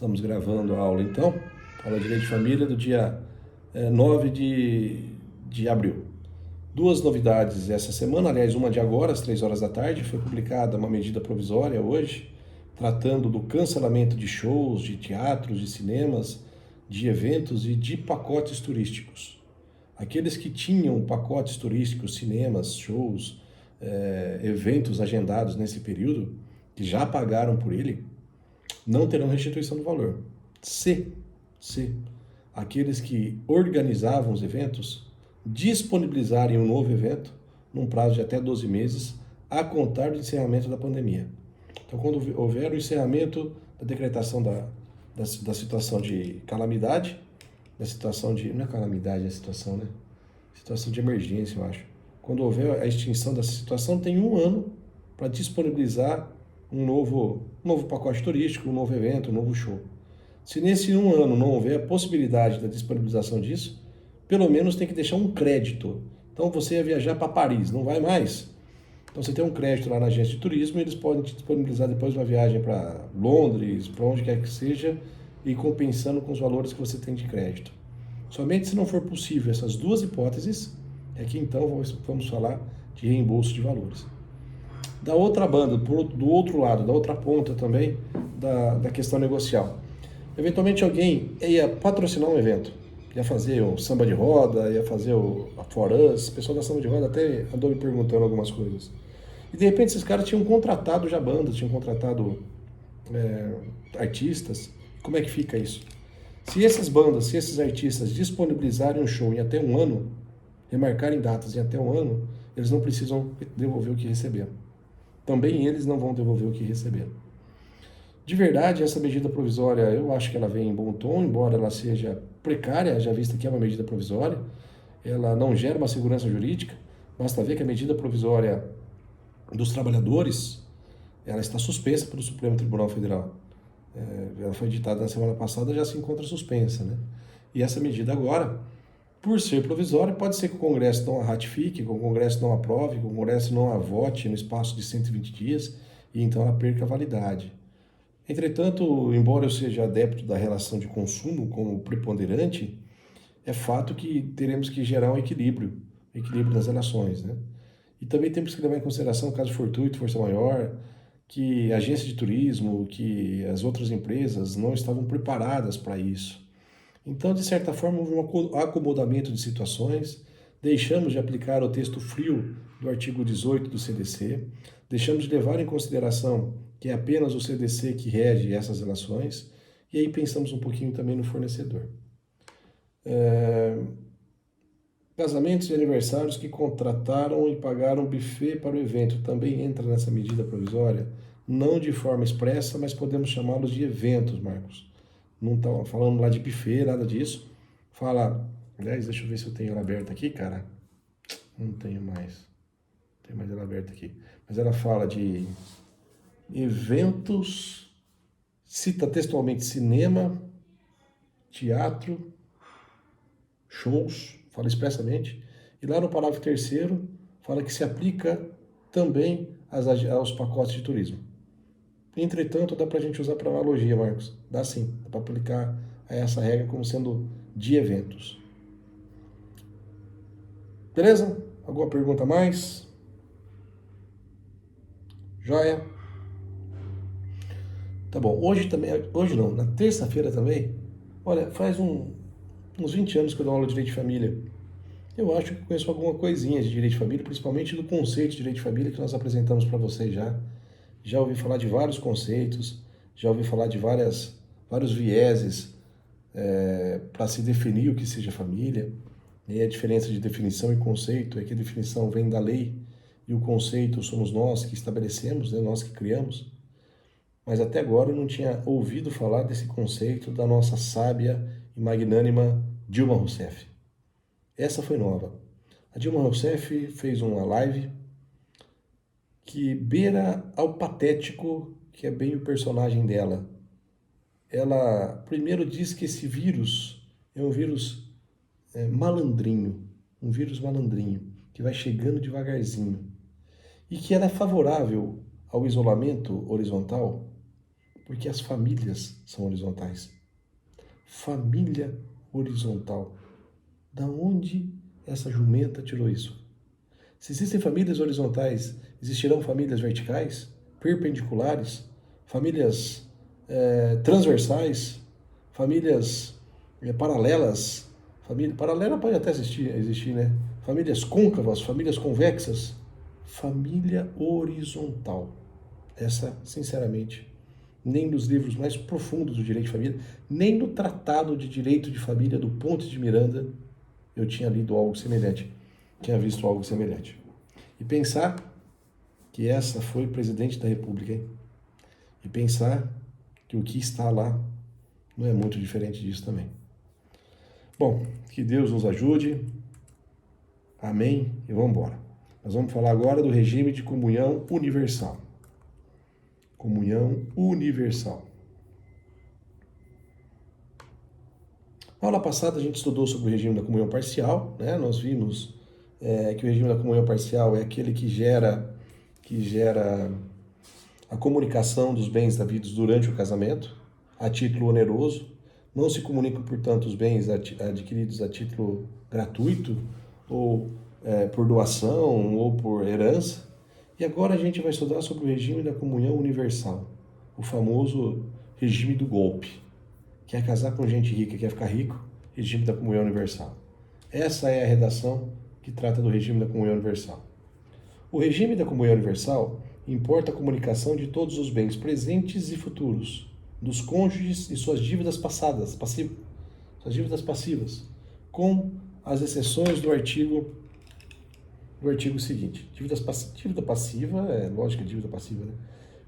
Estamos gravando a aula então, aula de Direito de Família do dia 9 de abril. Duas novidades essa semana, aliás, uma de agora, às 3 horas da tarde, foi publicada uma medida provisória hoje, tratando do cancelamento de shows, de teatros, de cinemas, de eventos e de pacotes turísticos. Aqueles que tinham pacotes turísticos, cinemas, shows, eventos agendados nesse período, que já pagaram por ele, não terão restituição do valor. Se aqueles que organizavam os eventos disponibilizarem um novo evento num prazo de até 12 meses a contar do encerramento da pandemia. Então, quando houver o encerramento da decretação da situação de calamidade, da situação de... não é calamidade, é situação, né? Situação de emergência, eu acho. Quando houver a extinção dessa situação, tem um ano para disponibilizar um novo pacote turístico, um novo evento, um novo show. Se nesse um ano não houver a possibilidade da disponibilização disso, pelo menos tem que deixar um crédito. Então você ia viajar para Paris, não vai mais? Então você tem um crédito lá na agência de turismo e eles podem te disponibilizar depois uma viagem para Londres, para onde quer que seja, e compensando com os valores que você tem de crédito. Somente se não for possível essas duas hipóteses, é que então vamos falar de reembolso de valores. Da outra banda, do outro lado, da outra ponta também, da questão negocial. Eventualmente alguém ia patrocinar um evento, ia fazer o samba de roda, ia fazer a For Us, o pessoal da samba de roda até andou me perguntando algumas coisas. E de repente esses caras tinham contratado já bandas, tinham contratado artistas. Como é que fica isso? Se essas bandas, se esses artistas disponibilizarem um show em até um ano, remarcarem datas em até um ano, eles não precisam devolver o que receberam. Também eles não vão devolver o que receberam. De verdade, essa medida provisória, eu acho que ela vem em bom tom, embora ela seja precária, já vista que é uma medida provisória, ela não gera uma segurança jurídica, basta ver que a medida provisória dos trabalhadores, ela está suspensa pelo Supremo Tribunal Federal. Ela foi editada na semana passada, já se encontra suspensa, né? E essa medida agora, por ser provisória, pode ser que o Congresso não a ratifique, que o Congresso não aprove, que o Congresso não a vote no espaço de 120 dias, e então ela perca a validade. Entretanto, embora eu seja adepto da relação de consumo como preponderante, é fato que teremos que gerar um equilíbrio das relações, né? E também temos que levar em consideração caso fortuito, força maior, que a agência de turismo, que as outras empresas não estavam preparadas para isso. Então, de certa forma, houve um acomodamento de situações, deixamos de aplicar o texto frio do artigo 18 do CDC, deixamos de levar em consideração que é apenas o CDC que rege essas relações, e aí pensamos um pouquinho também no fornecedor. Casamentos e aniversários que contrataram e pagaram buffet para o evento também entra nessa medida provisória, não de forma expressa, mas podemos chamá-los de eventos, Marcos. Não está falando lá de buffet, nada disso. Fala, aliás, deixa eu ver se eu tenho ela aberta aqui, cara. Não tenho mais. Não tenho mais ela aberta aqui. Mas ela fala de eventos, cita textualmente cinema, teatro, shows, fala expressamente. E lá no parágrafo 3º fala que se aplica também aos pacotes de turismo. Entretanto, dá para a gente usar para analogia, Marcos. Dá sim, dá para aplicar essa regra como sendo de eventos. Beleza? Alguma pergunta a mais? Joia? Tá bom, hoje não, na terça-feira também, olha, faz uns 20 anos que eu dou aula de direito de família. Eu acho que conheço alguma coisinha de direito de família, principalmente do conceito de direito de família que nós apresentamos para vocês já. Já ouvi falar de vários conceitos, já ouvi falar de vários vieses para se definir o que seja família. E a diferença de definição e conceito é que a definição vem da lei e o conceito somos nós que estabelecemos, né, nós que criamos. Mas até agora eu não tinha ouvido falar desse conceito da nossa sábia e magnânima Dilma Rousseff. Essa foi nova. A Dilma Rousseff fez uma live que beira ao patético, que é bem o personagem dela. Ela primeiro diz que esse vírus é um vírus malandrinho, um vírus malandrinho, que vai chegando devagarzinho. E que ela é favorável ao isolamento horizontal Porque as famílias são horizontais. Família horizontal. Da onde essa jumenta tirou isso? Se existem famílias horizontais, existirão famílias verticais, perpendiculares, famílias transversais, famílias paralelas. Paralela pode até existir, né? Famílias côncavas, famílias convexas. Família horizontal. Essa, sinceramente, nem nos livros mais profundos do direito de família, nem no Tratado de Direito de Família do Ponte de Miranda, eu tinha lido algo semelhante, tinha visto algo semelhante. E pensar que essa foi presidente da República, hein? E pensar que o que está lá não é muito diferente disso também. Bom, que Deus nos ajude. Amém? E vamos embora. Nós vamos falar agora do regime de comunhão universal. Comunhão universal. Na aula passada a gente estudou sobre o regime da comunhão parcial, né? Nós vimos que o regime da comunhão parcial é aquele que gera a comunicação dos bens havidos durante o casamento, a título oneroso. Não se comunicam, portanto, os bens adquiridos a título gratuito, ou por doação, ou por herança. E agora a gente vai estudar sobre o regime da comunhão universal, o famoso regime do golpe. Quer casar com gente rica, quer ficar rico, regime da comunhão universal. Essa é a redação que trata do regime da comunhão universal. O regime da comunhão universal importa a comunicação de todos os bens presentes e futuros, dos cônjuges e suas dívidas passadas, suas dívidas passivas, com as exceções do artigo seguinte. Dívida passiva, lógico que é dívida passiva, né?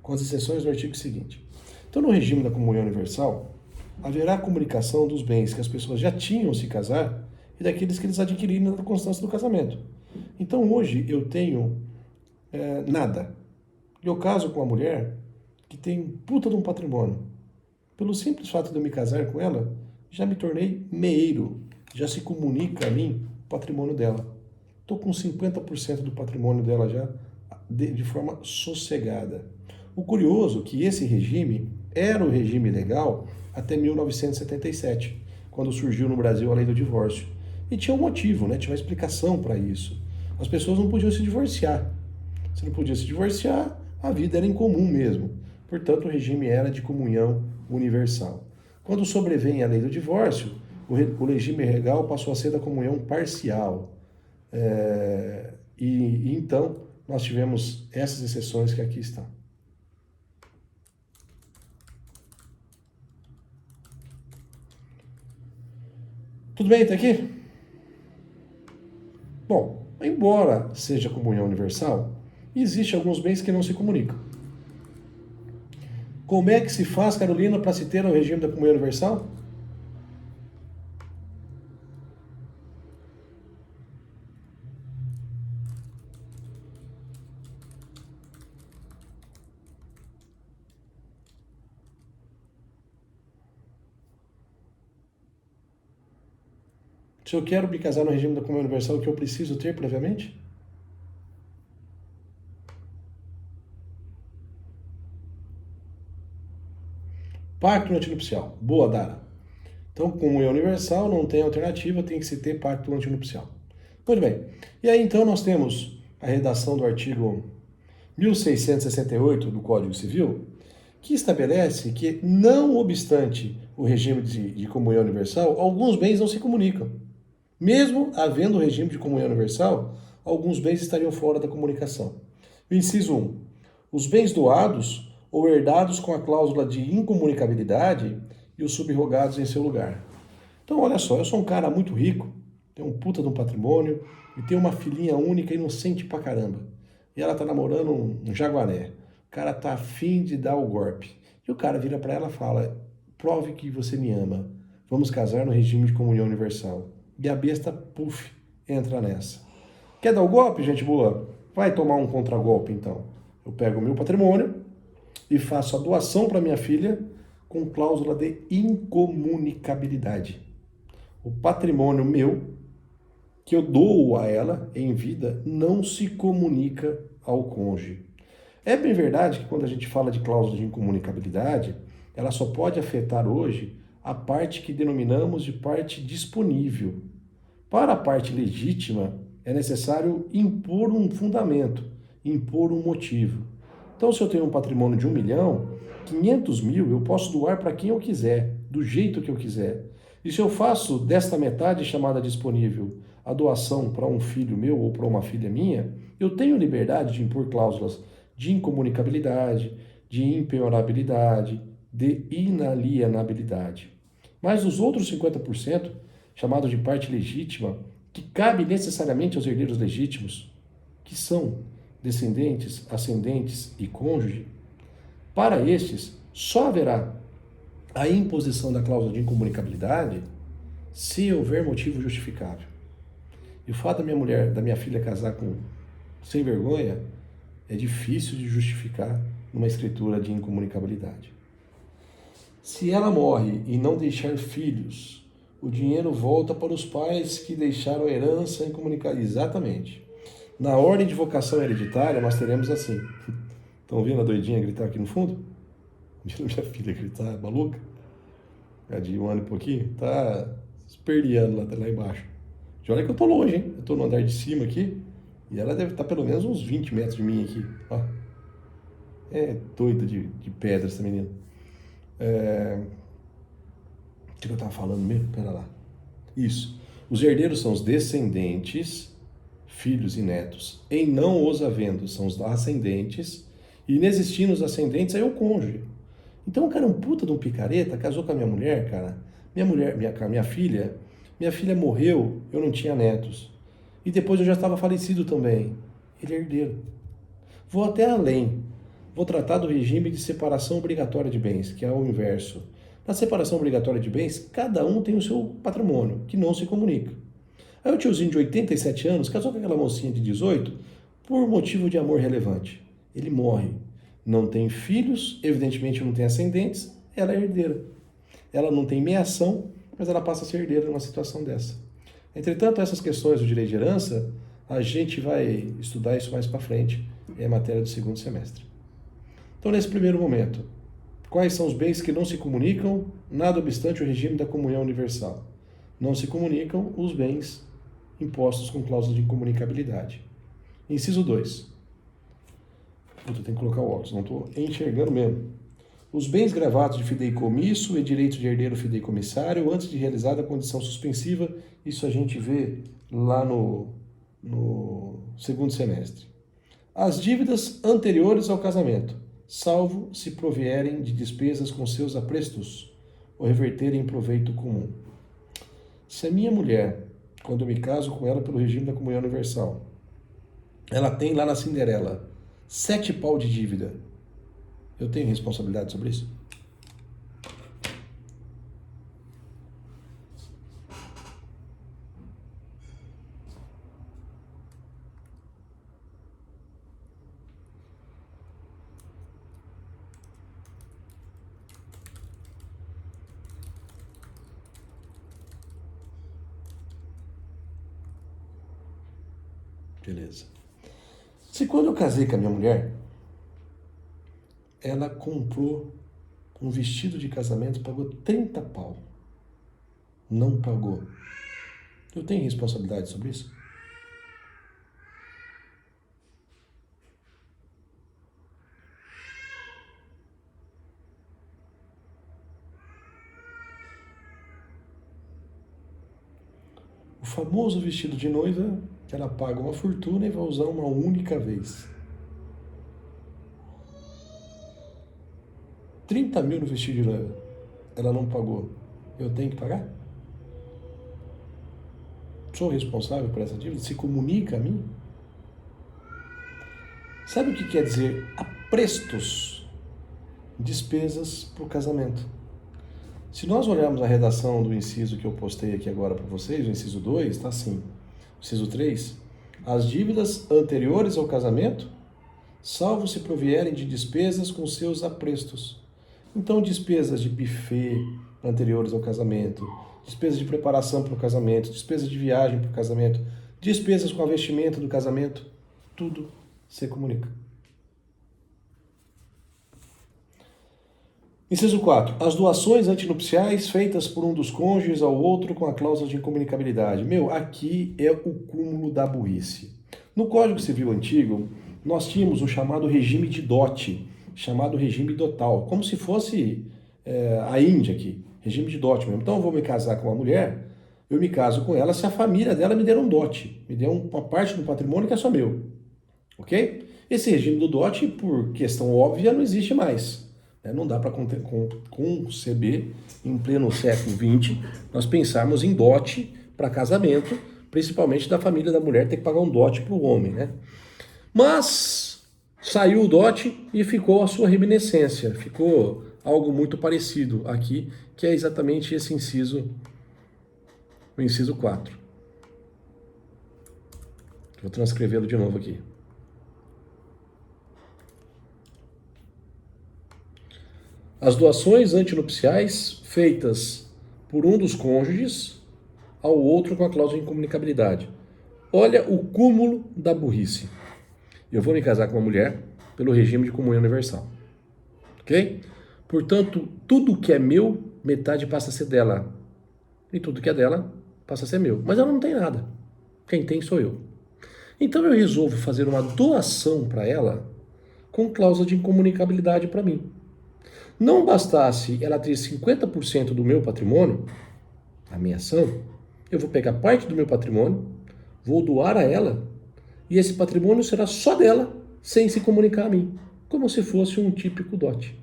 Com as exceções do artigo seguinte. Então, no regime da comunhão universal, haverá comunicação dos bens que as pessoas já tinham se casar e daqueles que eles adquiriram na constância do casamento. Então, hoje, eu tenho nada. Eu caso com uma mulher que tem puta de um patrimônio. Pelo simples fato de eu me casar com ela, já me tornei meeiro. Já se comunica a mim o patrimônio dela. Estou com 50% do patrimônio dela já de forma sossegada. O curioso é que esse regime era o regime legal até 1977, quando surgiu no Brasil a lei do divórcio. E tinha um motivo, né? Tinha uma explicação para isso. As pessoas não podiam se divorciar. Se não podia se divorciar, a vida era incomum mesmo. Portanto, o regime era de comunhão universal. Quando sobrevém a lei do divórcio, o regime legal passou a ser da comunhão parcial. E então nós tivemos essas exceções que aqui estão. Tudo bem até aqui? Bom, embora seja comunhão universal, existem alguns bens que não se comunicam. Como é que se faz, Carolina, para se ter o regime da comunhão universal? Se eu quero me casar no regime da comunhão universal, o que eu preciso ter previamente? Pacto antinupcial. Boa, Dara. Então, comunhão universal, não tem alternativa, tem que se ter pacto antinupcial. Muito bem. E aí, então, nós temos a redação do artigo 1668 do Código Civil, que estabelece que, não obstante o regime de comunhão universal, alguns bens não se comunicam. Mesmo havendo o regime de comunhão universal, alguns bens estariam fora da comunicação. Inciso 1. Os bens doados ou herdados com a cláusula de incomunicabilidade e os subrogados em seu lugar. Então, olha só, eu sou um cara muito rico, tenho um puta de um patrimônio e tenho uma filhinha única inocente pra caramba. E ela tá namorando um jaguaré. O cara tá afim de dar o golpe. E o cara vira pra ela e fala: prove que você me ama. Vamos casar no regime de comunhão universal. E a besta, puf, entra nessa. Quer dar o golpe, gente boa? Vai tomar um contragolpe, então. Eu pego o meu patrimônio e faço a doação para minha filha com cláusula de incomunicabilidade. O patrimônio meu, que eu dou a ela em vida, não se comunica ao cônjuge. É bem verdade que quando a gente fala de cláusula de incomunicabilidade, ela só pode afetar hoje a parte que denominamos de parte disponível. Para a parte legítima, é necessário impor um fundamento, impor um motivo. Então, se eu tenho um patrimônio de 1 milhão, 500 mil eu posso doar para quem eu quiser, do jeito que eu quiser. E se eu faço desta metade chamada disponível a doação para um filho meu ou para uma filha minha, eu tenho liberdade de impor cláusulas de incomunicabilidade, de impenhorabilidade, de inalienabilidade. Mas os outros 50%, chamados de parte legítima, que cabe necessariamente aos herdeiros legítimos, que são descendentes, ascendentes e cônjuge, para estes só haverá a imposição da cláusula de incomunicabilidade se houver motivo justificável. E o fato da minha filha casar com sem vergonha é difícil de justificar numa escritura de incomunicabilidade. Se ela morre e não deixar filhos, o dinheiro volta para os pais que deixaram a herança incomunicável. Exatamente. Na ordem de vocação hereditária, nós teremos assim. Estão ouvindo a doidinha gritar aqui no fundo? Ouvindo minha filha gritar, maluca? É de 1 ano e pouquinho? Tá esperneando lá embaixo. E olha que eu tô longe, hein? Eu tô no andar de cima aqui e ela deve estar pelo menos uns 20 metros de mim aqui. Ó. É doida de pedra essa menina. O que eu tava falando mesmo? Pera lá. Isso. Os herdeiros são os descendentes, filhos e netos, em não os havendo, são os ascendentes, e inexistindo os ascendentes, aí é o cônjuge. Então o cara é um puta de um picareta, casou com a minha mulher, cara. Minha filha morreu, eu não tinha netos. E depois eu já estava falecido também. Ele é herdeiro. Vou até além. Vou tratar do regime de separação obrigatória de bens, que é o inverso. Na separação obrigatória de bens, cada um tem o seu patrimônio, que não se comunica. Aí o tiozinho de 87 anos casou com aquela mocinha de 18 por motivo de amor relevante. Ele morre. Não tem filhos, evidentemente não tem ascendentes, ela é herdeira. Ela não tem meação, mas ela passa a ser herdeira numa situação dessa. Entretanto, essas questões do direito de herança, a gente vai estudar isso mais para frente, é matéria do segundo semestre. Então, nesse primeiro momento, quais são os bens que não se comunicam, nada obstante o regime da comunhão universal? Não se comunicam os bens impostos com cláusula de incomunicabilidade. Inciso 2. Eu tenho que colocar o óculos, não estou enxergando mesmo. Os bens gravados de fideicomisso e direito de herdeiro fideicomissário antes de realizada a condição suspensiva, isso a gente vê lá no segundo semestre. As dívidas anteriores ao casamento, salvo se provierem de despesas com seus aprestos ou reverterem em proveito comum. Se a minha mulher, quando eu me caso com ela pelo regime da comunhão universal, ela tem lá na Cinderela 7 pau de dívida, eu tenho responsabilidade sobre isso? Beleza. Se quando eu casei com a minha mulher, ela comprou um vestido de casamento, pagou 30 pau. Não pagou. Eu tenho responsabilidade sobre isso? O famoso vestido de noiva, que ela paga uma fortuna e vai usar uma única vez. 30 mil no vestido de noiva, ela não pagou. Eu tenho que pagar? Sou responsável por essa dívida? Se comunica a mim? Sabe o que quer dizer aprestos? Despesas para o casamento. Se nós olharmos a redação do inciso que eu postei aqui agora para vocês, o inciso 2, está assim. O inciso 3, as dívidas anteriores ao casamento, salvo se provierem de despesas com seus aprestos. Então, despesas de buffet anteriores ao casamento, despesas de preparação para o casamento, despesas de viagem para o casamento, despesas com a vestimenta do casamento, tudo se comunica. Inciso 4. As doações antinupciais feitas por um dos cônjuges ao outro com a cláusula de incomunicabilidade. Meu, aqui é o cúmulo da burrice. No Código Civil antigo, nós tínhamos o chamado regime de dote, chamado regime dotal, como se fosse a Índia aqui, regime de dote mesmo. Então eu vou me casar com uma mulher, eu me caso com ela se a família dela me der um dote, me der uma parte do patrimônio que é só meu, ok? Esse regime do dote, por questão óbvia, não existe mais. Não dá para conceber, em pleno século XX, nós pensarmos em dote para casamento, principalmente da família da mulher ter que pagar um dote para o homem, né? Mas saiu o dote e ficou a sua reminiscência, ficou algo muito parecido aqui, que é exatamente esse inciso, o inciso 4. Vou transcrevê-lo de novo aqui. As doações antinupciais feitas por um dos cônjuges ao outro com a cláusula de incomunicabilidade. Olha o cúmulo da burrice. Eu vou me casar com uma mulher pelo regime de comunhão universal. Ok? Portanto, tudo que é meu, metade passa a ser dela. E tudo que é dela passa a ser meu. Mas ela não tem nada. Quem tem sou eu. Então eu resolvo fazer uma doação para ela com cláusula de incomunicabilidade para mim. Não bastasse ela ter 50% do meu patrimônio, a minha ação, eu vou pegar parte do meu patrimônio, vou doar a ela, e esse patrimônio será só dela, sem se comunicar a mim, como se fosse um típico dote.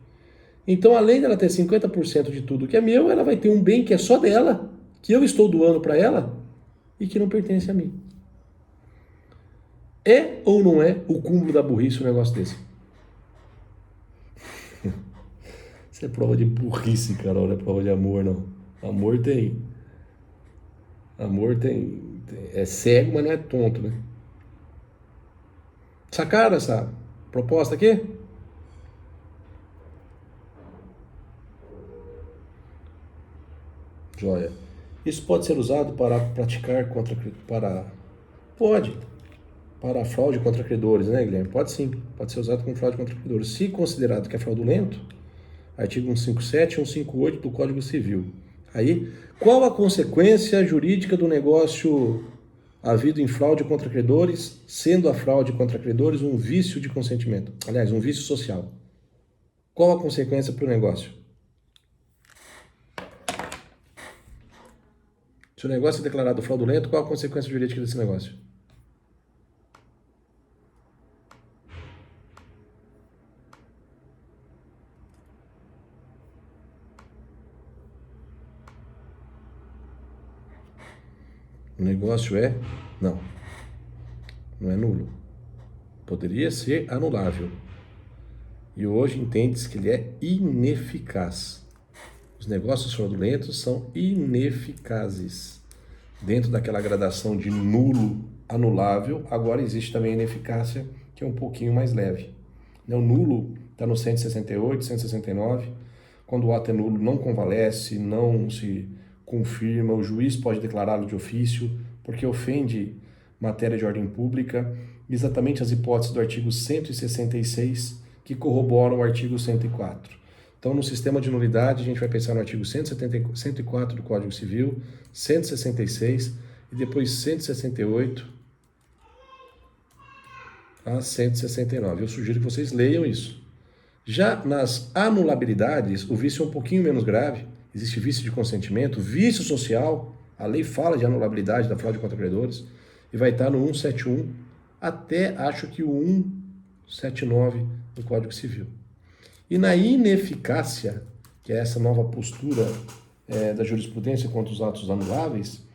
Então, além dela ter 50% de tudo que é meu, ela vai ter um bem que é só dela, que eu estou doando para ela, e que não pertence a mim. É ou não é o cúmulo da burrice um negócio desse? Isso é prova de burrice, cara, não é prova de amor, não. Amor tem... É cego, mas não é tonto, né? Sacaram essa proposta aqui? Joia. Isso pode ser usado para praticar para fraude contra credores, né, Guilherme? Pode sim, pode ser usado como fraude contra credores. Se considerado que é fraudulento, artigo 157 e 158 do Código Civil. Aí, qual a consequência jurídica do negócio havido em fraude contra credores, sendo a fraude contra credores um vício de consentimento? Aliás, um vício social. Qual a consequência para o negócio? Se o negócio é declarado fraudulento, qual a consequência jurídica desse negócio? O negócio é... Não é nulo. Poderia ser anulável. E hoje entende-se que ele é ineficaz. Os negócios fraudulentos são ineficazes. Dentro daquela gradação de nulo, anulável, agora existe também a ineficácia, que é um pouquinho mais leve. O nulo está no 168, 169. Quando o ato é nulo, não convalesce, não se confirma, o juiz pode declará-lo de ofício, porque ofende matéria de ordem pública, exatamente as hipóteses do artigo 166, que corroboram o artigo 104. Então, no sistema de nulidade, a gente vai pensar no artigo 104 do Código Civil, 166 e depois 168 a 169. Eu sugiro que vocês leiam isso. Já nas anulabilidades, o vício é um pouquinho menos grave. Existe vício de consentimento, vício social. A lei fala de anulabilidade da fraude contra credores e vai estar no 171 até, acho que o 179 do Código Civil. E na ineficácia, que é essa nova postura da jurisprudência contra os atos anuláveis,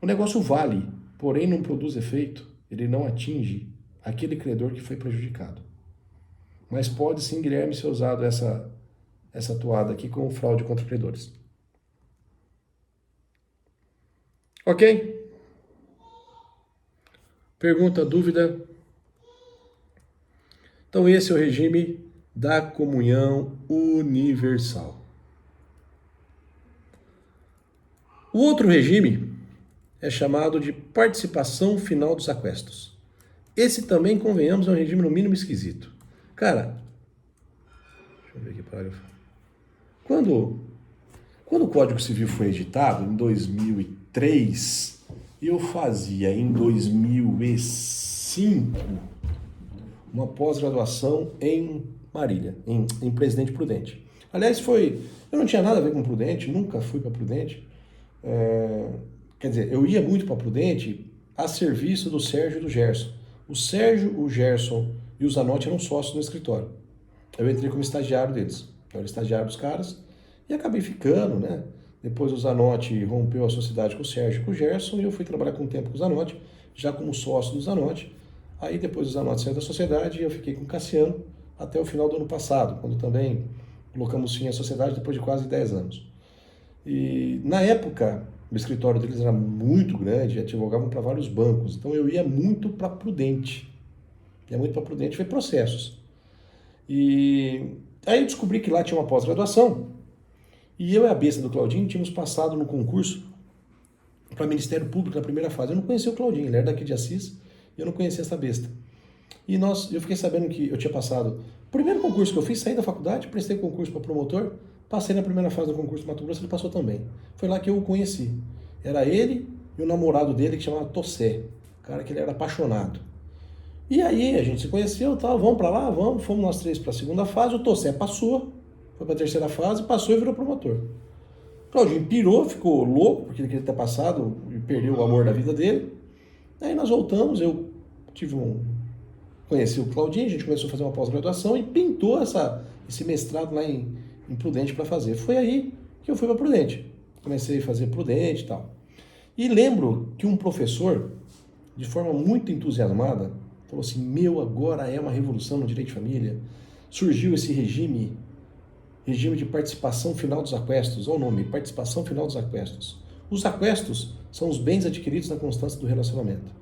o negócio vale, porém não produz efeito, ele não atinge aquele credor que foi prejudicado. Mas pode sim, Guilherme, ser usado essa toada aqui como fraude contra credores. Ok? Pergunta, dúvida? Então esse é o regime da comunhão universal. O outro regime é chamado de participação final dos aquestos. Esse também, convenhamos, é um regime no mínimo esquisito. Cara, deixa eu ver aqui, parágrafo. Quando, quando o Código Civil foi editado, em 2003, eu fazia em 2005 uma pós-graduação em Marília, em Presidente Prudente. Aliás, eu não tinha nada a ver com Prudente, nunca fui para Prudente. Quer dizer, eu ia muito para Prudente a serviço do Sérgio e do Gerson. O Sérgio, o Gerson e o Zanotti eram sócios no escritório. Eu entrei como estagiário deles. Eu era estagiário dos caras e acabei ficando, né? Depois o Zanotti rompeu a sociedade com o Sérgio e com o Gerson e eu fui trabalhar com o tempo com o Zanotti, já como sócio do Zanotti. Aí depois o Zanotti saiu da sociedade e eu fiquei com o Cassiano até o final do ano passado, quando também colocamos fim à sociedade depois de quase 10 anos. E na época, o escritório deles era muito grande, advogavam para vários bancos, então eu ia muito para Prudente. Ia muito para Prudente ver processos. E aí eu descobri que lá tinha uma pós-graduação e eu e a besta do Claudinho tínhamos passado no concurso para Ministério Público na primeira fase. Eu não conhecia o Claudinho, ele era daqui de Assis e eu não conhecia essa besta. E eu fiquei sabendo que eu tinha passado. O primeiro concurso que eu fiz, saí da faculdade, prestei concurso para promotor, passei na primeira fase do concurso do Mato Grosso, ele passou também. Foi lá que eu o conheci. Era ele e o namorado dele que chamava Tossé, cara que ele era apaixonado. E aí a gente se conheceu, tal, vamos para lá, vamos, fomos nós três para a segunda fase, o Tossé passou, foi para a terceira fase, passou e virou promotor. Claudinho pirou, ficou louco, porque ele queria ter passado e perdeu o amor da vida dele. Aí nós voltamos, eu conheci o Claudinho, a gente começou a fazer uma pós-graduação e pintou esse mestrado lá em Prudente para fazer. Foi aí que eu fui para Prudente. Comecei a fazer Prudente e tal. E lembro que um professor, de forma muito entusiasmada, falou assim, agora é uma revolução no direito de família. Surgiu esse regime de participação final dos aquestos. Olha o nome, participação final dos aquestos. Os aquestos são os bens adquiridos na constância do relacionamento.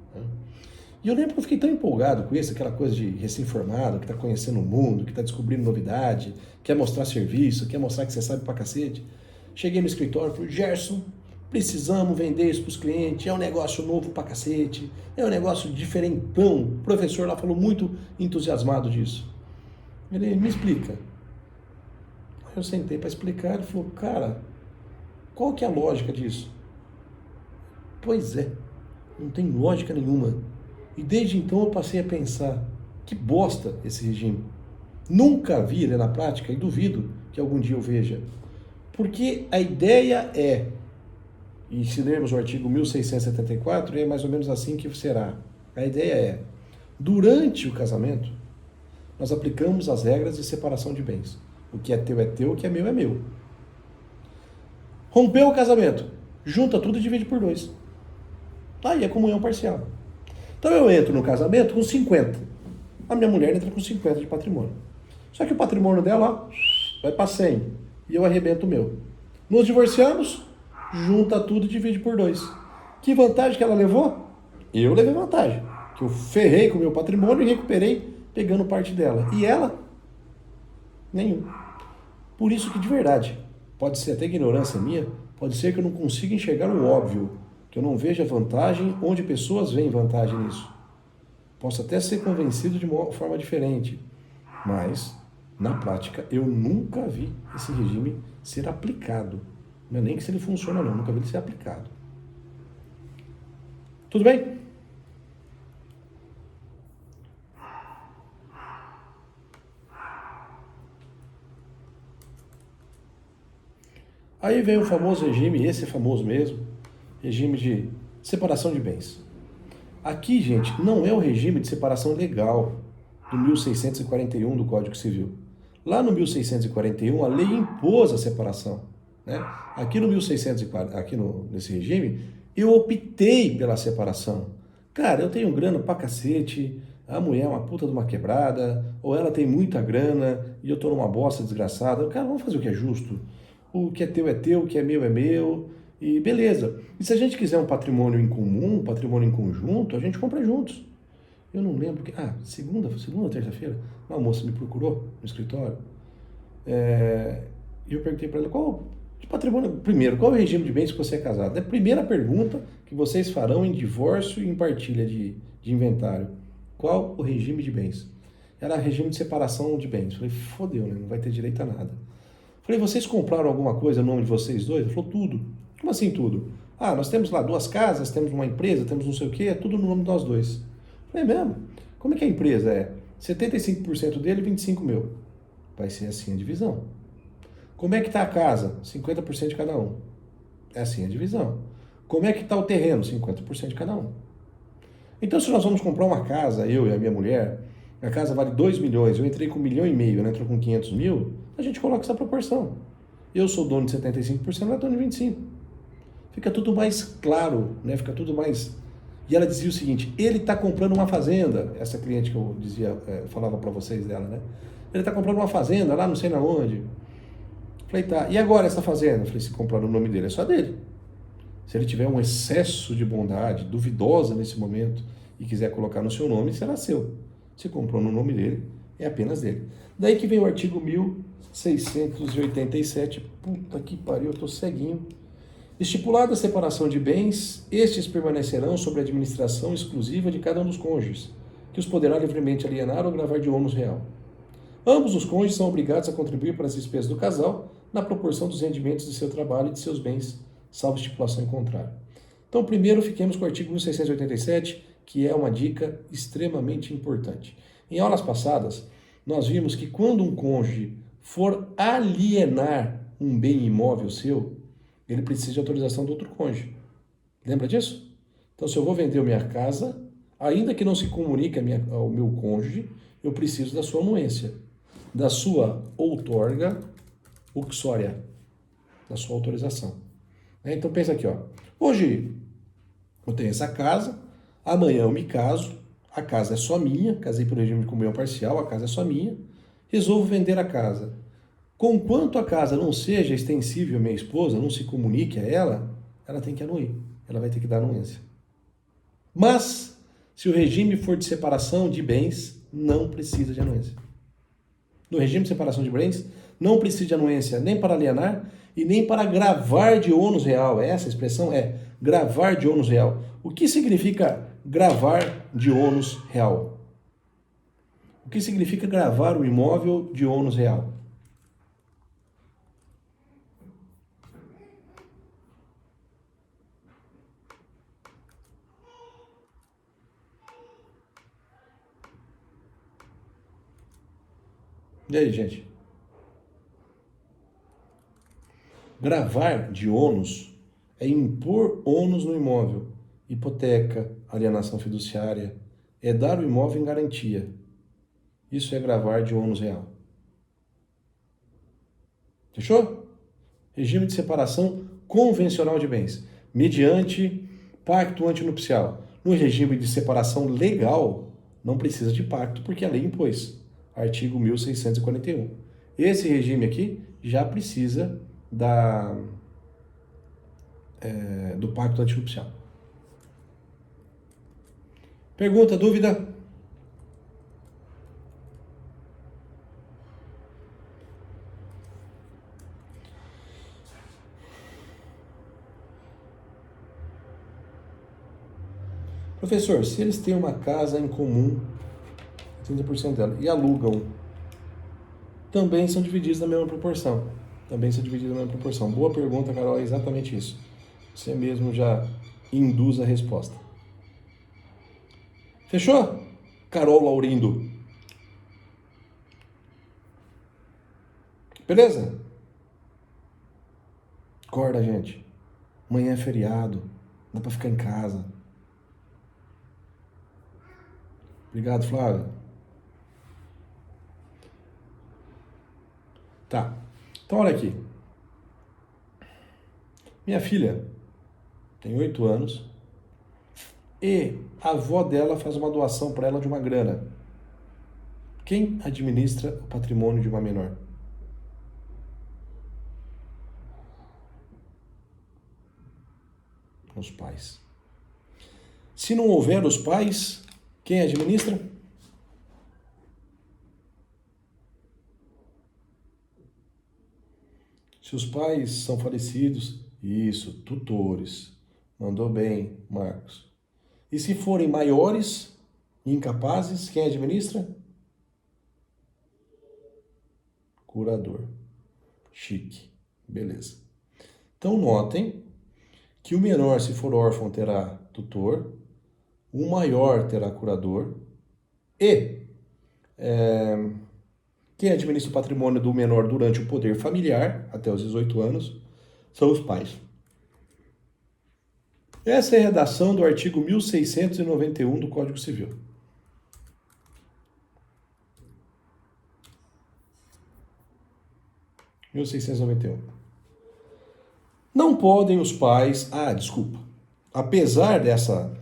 E eu lembro que eu fiquei tão empolgado com isso, aquela coisa de recém-formado, que está conhecendo o mundo, que está descobrindo novidade, quer mostrar serviço, quer mostrar que você sabe pra cacete. Cheguei no escritório e falei, Gerson, precisamos vender isso para os clientes, é um negócio novo pra cacete, é um negócio diferentão. O professor lá falou muito entusiasmado disso. Ele me explica. Aí eu sentei para explicar, ele falou, cara, qual que é a lógica disso? Pois é, não tem lógica nenhuma. E desde então eu passei a pensar, que bosta esse regime. Nunca vi ele na prática e duvido que algum dia eu veja. Porque a ideia é, e se lermos o artigo 1674, é mais ou menos assim que será. A ideia é, durante o casamento, nós aplicamos as regras de separação de bens. O que é teu, o que é meu. Rompeu o casamento, junta tudo e divide por 2. Aí é comunhão parcial. Então eu entro no casamento com 50. A minha mulher entra com 50 de patrimônio. Só que o patrimônio dela, ó, vai para 100. E eu arrebento o meu. Nos divorciamos, junta tudo e divide por 2. Que vantagem que ela levou? Eu levei vantagem. Que eu ferrei com o meu patrimônio e recuperei pegando parte dela. E ela? Nenhum. Por isso que de verdade, pode ser até ignorância minha, pode ser que eu não consiga enxergar o óbvio, que eu não veja vantagem onde pessoas veem vantagem nisso. Posso até ser convencido de uma forma diferente, mas, na prática, eu nunca vi esse regime ser aplicado. Não é nem que se ele funciona não, nunca vi ele ser aplicado. Tudo bem? Aí vem o famoso regime, esse é famoso mesmo, regime de separação de bens. Aqui, gente, não é o regime de separação legal do 1641 do Código Civil. Lá no 1641, a lei impôs a separação. Né? Aqui no 1640, nesse regime, eu optei pela separação. Cara, eu tenho grana pra cacete, a mulher é uma puta de uma quebrada, ou ela tem muita grana e eu tô numa bosta desgraçada. Cara, vamos fazer o que é justo. O que é teu, o que é meu, e beleza. E se a gente quiser um patrimônio em comum, um patrimônio em conjunto, a gente compra juntos. Eu não lembro que... segunda ou terça-feira, uma moça me procurou no escritório, e eu perguntei para ela, qual de patrimônio... Primeiro, qual é o regime de bens que você é casado? É a primeira pergunta que vocês farão em divórcio e em partilha de inventário. Qual o regime de bens? Era regime de separação de bens. Eu falei, fodeu, né? Não vai ter direito a nada. Falei, vocês compraram alguma coisa no nome de vocês dois? Ele falou, tudo. Como assim tudo? Ah, nós temos lá 2 casas, temos uma empresa, temos não sei o quê, é tudo no nome de nós dois. Falei, mesmo? Como é que a empresa é? 75% dele e 25% meu. Vai ser assim a divisão. Como é que está a casa? 50% de cada um. É assim a divisão. Como é que está o terreno? 50% de cada um. Então, se nós vamos comprar uma casa, eu e a minha mulher, a casa vale 2 milhões, eu entrei com 1,5 milhão, ela entrou com 500 mil, a gente coloca essa proporção. Eu sou dono de 75%, ela é dono de 25%. Fica tudo mais claro, né? Fica tudo mais... E ela dizia o seguinte, ele está comprando uma fazenda, essa cliente que eu dizia, falava para vocês dela, né? Ele está comprando uma fazenda lá não sei na onde. Falei, tá, e agora essa fazenda? Falei, se comprar no nome dele, é só dele. Se ele tiver um excesso de bondade, duvidosa nesse momento, e quiser colocar no seu nome, será seu. Se comprou no nome dele, é apenas dele. Daí que vem o artigo 1687, puta que pariu, eu tô ceguinho. Estipulada a separação de bens, estes permanecerão sob a administração exclusiva de cada um dos cônjuges, que os poderá livremente alienar ou gravar de ônus real. Ambos os cônjuges são obrigados a contribuir para as despesas do casal na proporção dos rendimentos de seu trabalho e de seus bens, salvo estipulação em contrário. Então, primeiro, fiquemos com o artigo 1687, que é uma dica extremamente importante. Em aulas passadas, nós vimos que quando um cônjuge for alienar um bem imóvel seu, ele precisa de autorização do outro cônjuge. Lembra disso? Então, se eu vou vender a minha casa, ainda que não se comunique ao meu cônjuge, eu preciso da sua anuência, da sua outorga uxória, da sua autorização. Então, pensa aqui, ó. Hoje eu tenho essa casa, amanhã eu me caso, a casa é só minha, casei por regime de comunhão parcial, a casa é só minha, resolvo vender a casa. Conquanto a casa não seja extensível à minha esposa, não se comunique a ela, ela tem que anuir, ela vai ter que dar anuência. Mas, se o regime for de separação de bens, não precisa de anuência. No regime de separação de bens, não precisa de anuência nem para alienar e nem para gravar de ônus real. Essa expressão é gravar de ônus real. O que significa gravar de ônus real? O que significa gravar o imóvel de ônus real? E aí, gente? Gravar de ônus é impor ônus no imóvel. Hipoteca, alienação fiduciária, é dar o imóvel em garantia. Isso é gravar de ônus real. Fechou? Regime de separação convencional de bens, mediante pacto antinupcial. No regime de separação legal, não precisa de pacto, porque a lei impôs. Artigo 1641. Esse regime aqui já precisa do pacto antinupcial. Pergunta, dúvida? Professor, se eles têm uma casa em comum, 30% dela, e alugam, também são divididos na mesma proporção. Também são divididos na mesma proporção. Boa pergunta, Carol, é exatamente isso. Você mesmo já induz a resposta. Fechou? Carol Laurindo. Beleza? Acorda, gente. Amanhã é feriado. Dá pra ficar em casa. Obrigado, Flávio. Tá. Então, olha aqui. Minha filha tem 8 anos e a avó dela faz uma doação para ela de uma grana. Quem administra o patrimônio de uma menor? Os pais. Se não houver os pais, quem administra? Se os pais são falecidos, isso, tutores. Mandou bem, Marcos. E se forem maiores, incapazes, quem administra? Curador. Chique. Beleza. Então notem que o menor, se for órfão, terá tutor, o maior terá curador e quem administra o patrimônio do menor durante o poder familiar, até os 18 anos, são os pais. Essa é a redação do artigo 1691 do Código Civil. – 1691. Não podem os pais... desculpa. Apesar dessa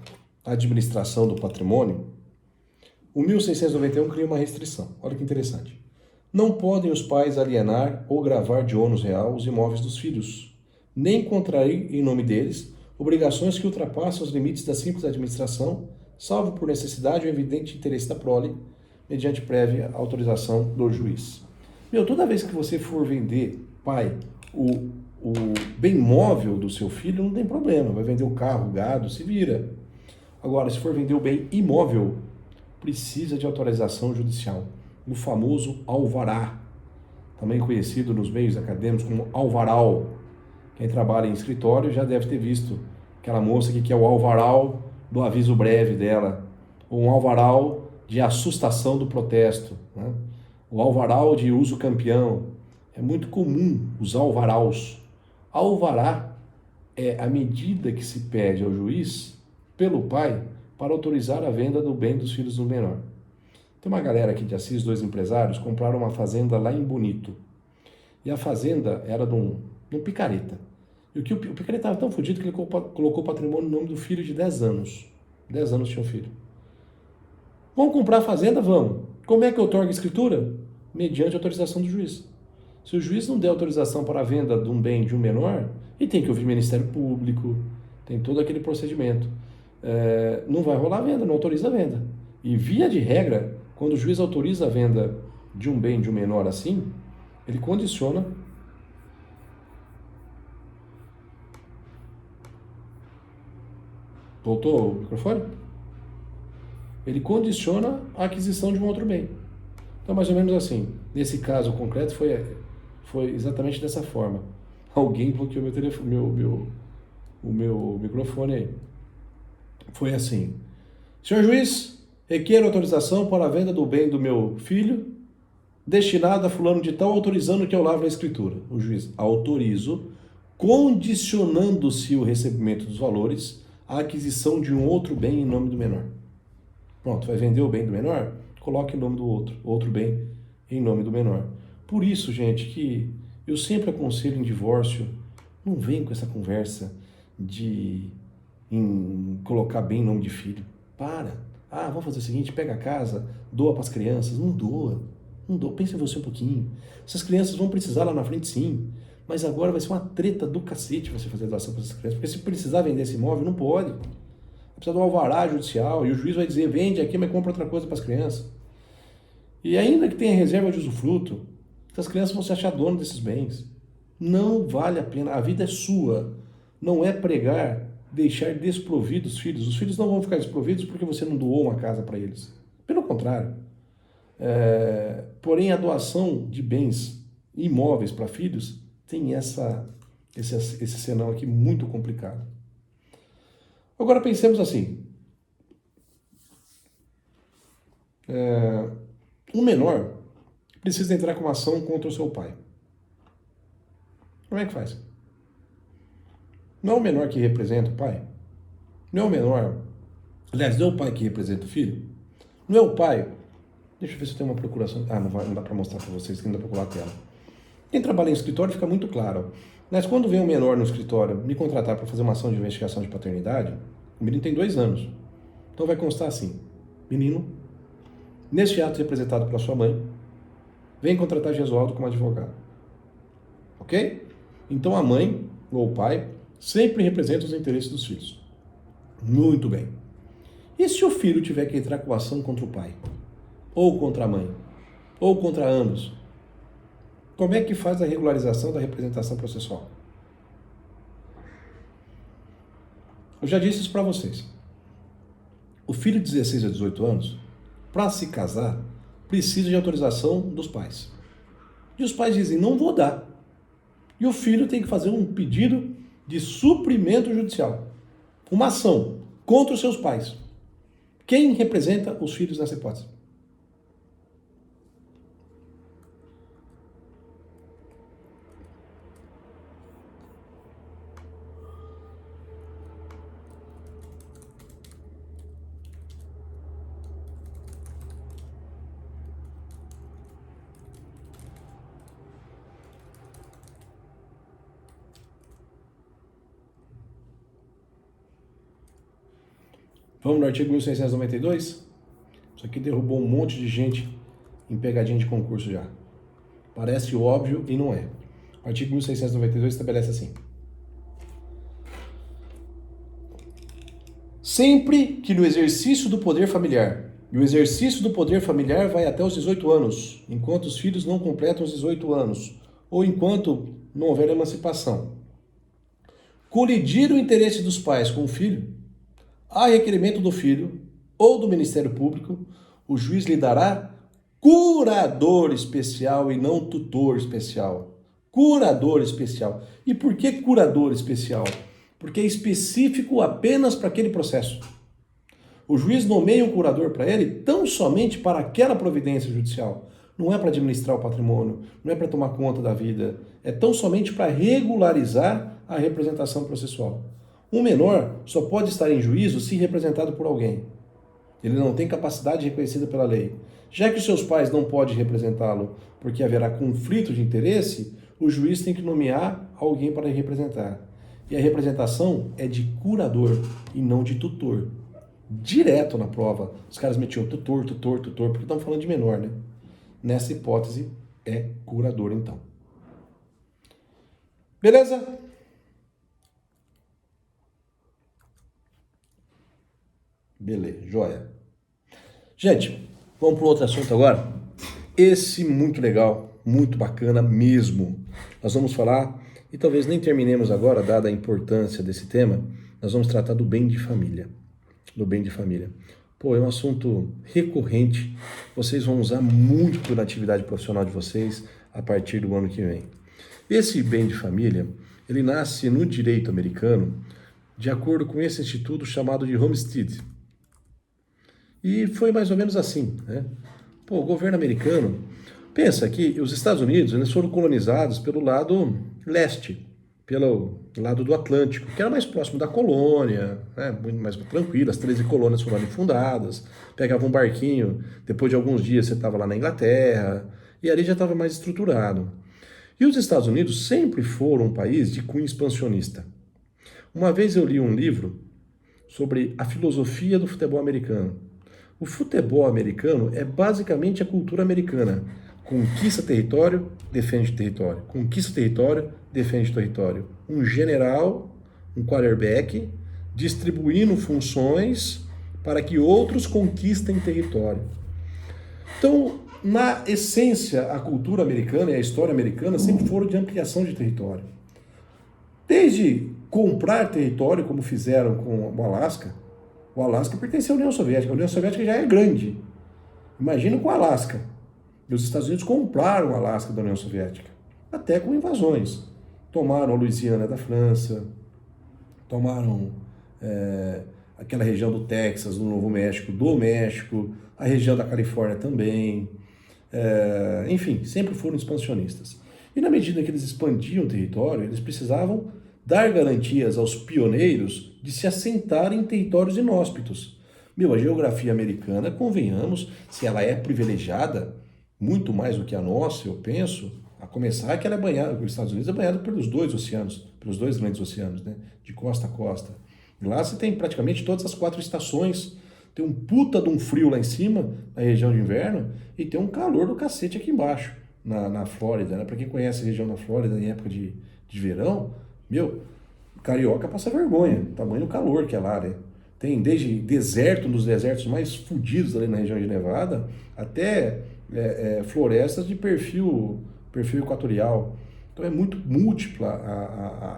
administração do patrimônio, o 1691 cria uma restrição. Olha que interessante. Não podem os pais alienar ou gravar de ônus real os imóveis dos filhos, nem contrair em nome deles obrigações que ultrapassam os limites da simples administração, salvo por necessidade ou evidente interesse da prole, mediante prévia autorização do juiz. Toda vez que você for vender, pai, o bem móvel do seu filho, não tem problema. Vai vender o carro, o gado, se vira. Agora, se for vender o bem imóvel, precisa de autorização judicial. O famoso alvará, também conhecido nos meios acadêmicos como alvaral. Quem trabalha em escritório já deve ter visto aquela moça que quer o alvaral do aviso breve dela, ou um alvaral de assustação do protesto, né? O alvaral de uso campeão. É muito comum os alvaraus. Alvará é a medida que se pede ao juiz pelo pai para autorizar a venda do bem dos filhos do menor. Tem uma galera aqui de Assis, 2 empresários, compraram uma fazenda lá em Bonito. E a fazenda era de um picareta. E o picareta estava tão fodido que ele colocou o patrimônio no nome do filho de 10 anos. 10 anos tinha um filho. Vamos comprar a fazenda? Vamos. Como é que outorga a escritura? Mediante autorização do juiz. Se o juiz não der autorização para a venda de um bem de um menor, e tem que ouvir o Ministério Público, tem todo aquele procedimento, não vai rolar a venda, não autoriza a venda. E via de regra, quando o juiz autoriza a venda de um bem de um menor assim, ele condiciona Voltou o microfone? Ele condiciona a aquisição de um outro bem. Então, mais ou menos assim. Nesse caso concreto, foi exatamente dessa forma. Alguém bloqueou meu telefone, o meu microfone aí. Foi assim. Senhor juiz, requer autorização para a venda do bem do meu filho, destinado a fulano de tal, autorizando que eu lavre a escritura. O juiz, autorizo, condicionando-se o recebimento dos valores à aquisição de um outro bem em nome do menor. Pronto, vai vender o bem do menor? Coloque em nome do outro bem em nome do menor. Por isso, gente, que eu sempre aconselho em divórcio, não venham com essa conversa de colocar bem em nome de filho. Para. Vamos fazer o seguinte, pega a casa, doa para as crianças. Não doa. Não doa. Pensa em você um pouquinho. Essas crianças vão precisar lá na frente, sim. Mas agora vai ser uma treta do cacete você fazer doação para essas crianças. Porque se precisar vender esse imóvel, não pode. Precisa de um alvará judicial e o juiz vai dizer, vende aqui, mas compra outra coisa para as crianças. E ainda que tenha reserva de usufruto, essas crianças vão se achar donas desses bens. Não vale a pena. A vida é sua. Não é pregar, deixar desprovidos os filhos. Os filhos não vão ficar desprovidos porque você não doou uma casa para eles. Pelo contrário. Porém, a doação de bens imóveis para filhos tem esse senão aqui muito complicado. Agora pensemos assim. Um menor precisa entrar com uma ação contra o seu pai. Como é que faz? Não é o menor que representa o pai? Não é o menor... Aliás, não é o pai que representa o filho? Não é o pai... Deixa eu ver se eu tenho uma procuração... não dá para mostrar para vocês, que não dá para colar a tela. Quem trabalha em escritório fica muito claro. Mas quando vem um menor no escritório me contratar para fazer uma ação de investigação de paternidade, o menino tem 2 anos. Então vai constar assim. Menino, neste ato representado pela sua mãe, vem contratar Gesualdo como advogado. Ok? Então a mãe ou o pai sempre representa os interesses dos filhos. Muito bem. E se o filho tiver que entrar com ação contra o pai? Ou contra a mãe? Ou contra ambos? Como é que faz a regularização da representação processual? Eu já disse isso para vocês. O filho de 16 a 18 anos, para se casar, precisa de autorização dos pais. E os pais dizem, não vou dar. e o filho tem que fazer um pedido de suprimento judicial, uma ação contra os seus pais. Quem representa os filhos nessa hipótese? Vamos no artigo 1692? Isso aqui derrubou um monte de gente em pegadinha de concurso já. Parece óbvio e não é. O artigo 1692 estabelece assim: sempre que no exercício do poder familiar, e o exercício do poder familiar vai até os 18 anos, enquanto os filhos não completam os 18 anos, ou enquanto não houver emancipação, colidir o interesse dos pais com o filho, a requerimento do filho ou do Ministério Público, o juiz lhe dará curador especial e não tutor especial. Curador especial. E por que curador especial? Porque é específico apenas para aquele processo. O juiz nomeia um curador para ele tão somente para aquela providência judicial. Não é para administrar o patrimônio, não é para tomar conta da vida, é tão somente para regularizar a representação processual. Um menor só pode estar em juízo se representado por alguém. Ele não tem capacidade reconhecida pela lei. Já que os seus pais não podem representá-lo porque haverá conflito de interesse, o juiz tem que nomear alguém para representar. E a representação é de curador e não de tutor. Direto na prova, os caras metiam tutor, porque estão falando de menor, né? Nessa hipótese, é curador, então. Beleza? Beleza, joia. Gente, vamos para outro assunto agora. Esse muito legal, muito bacana mesmo. Nós vamos falar, e talvez nem terminemos agora, dada a importância desse tema, nós vamos tratar do bem de família. Do bem de família. Pô, é um assunto recorrente, vocês vão usar muito na atividade profissional de vocês a partir do ano que vem. Esse bem de família, ele nasce no direito americano de acordo com esse instituto chamado de Homestead. E foi mais ou menos assim, né? Pô, o governo americano, pensa que os Estados Unidos, eles foram colonizados pelo lado leste, pelo lado do Atlântico, que era mais próximo da colônia, né? Muito mais tranquilo, as 13 colônias foram ali fundadas, pegava um barquinho, depois de alguns dias você estava lá na Inglaterra, e ali já estava mais estruturado. E os Estados Unidos sempre foram um país de cunho expansionista. Uma vez eu li um livro sobre a filosofia do futebol americano. O futebol americano é basicamente a cultura americana. Conquista território, defende território. Conquista território, defende território. Um general, um quarterback, distribuindo funções para que outros conquistem território. Então, na essência, a cultura americana e a história americana sempre foram de ampliação de território. Desde comprar território, como fizeram com o Alasca. O Alasca pertence à União Soviética. A União Soviética já é grande. Imagina com o Alasca. E os Estados Unidos compraram o Alasca da União Soviética. Até com invasões. Tomaram a Louisiana da França. Tomaram aquela região do Texas, do Novo México, do México. A região da Califórnia também. Enfim, sempre foram expansionistas. E na medida que eles expandiam o território, eles precisavam dar garantias aos pioneiros de se assentarem em territórios inóspitos. A geografia americana, convenhamos, se ela é privilegiada, muito mais do que a nossa, eu penso, a começar que ela é banhada, os Estados Unidos é banhado pelos dois oceanos, pelos dois grandes oceanos, né? De costa a costa. E lá você tem praticamente todas as 4 estações, tem um puta de um frio lá em cima, na região de inverno, e tem um calor do cacete aqui embaixo, na Flórida, né? Para quem conhece a região da Flórida em época de verão, carioca passa vergonha, tamanho do calor que é lá, né? Tem desde deserto, nos desertos mais fodidos ali na região de Nevada, até florestas de perfil equatorial. Então é muito múltipla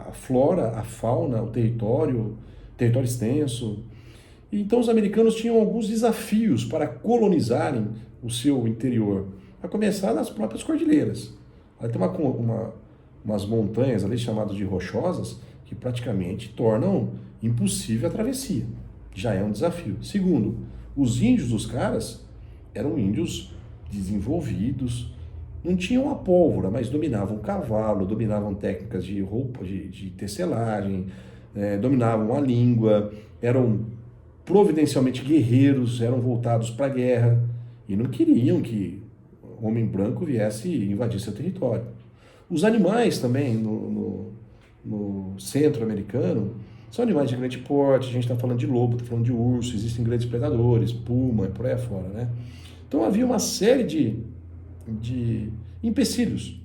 a flora, a fauna, o território extenso. Então os americanos tinham alguns desafios para colonizarem o seu interior, a começar nas próprias cordilheiras. Aí tem umas montanhas ali chamadas de rochosas que praticamente tornam impossível a travessia. Já é um desafio. Segundo, os índios dos caras eram índios desenvolvidos, não tinham a pólvora, mas dominavam o cavalo, dominavam técnicas de roupa, de tecelagem, dominavam a língua, eram providencialmente guerreiros, eram voltados para a guerra e não queriam que o homem branco viesse invadir seu território. Os animais também no centro americano são animais de grande porte, a gente está falando de lobo, está falando de urso, existem grandes predadores, puma e por aí afora, né? Então havia uma série de empecilhos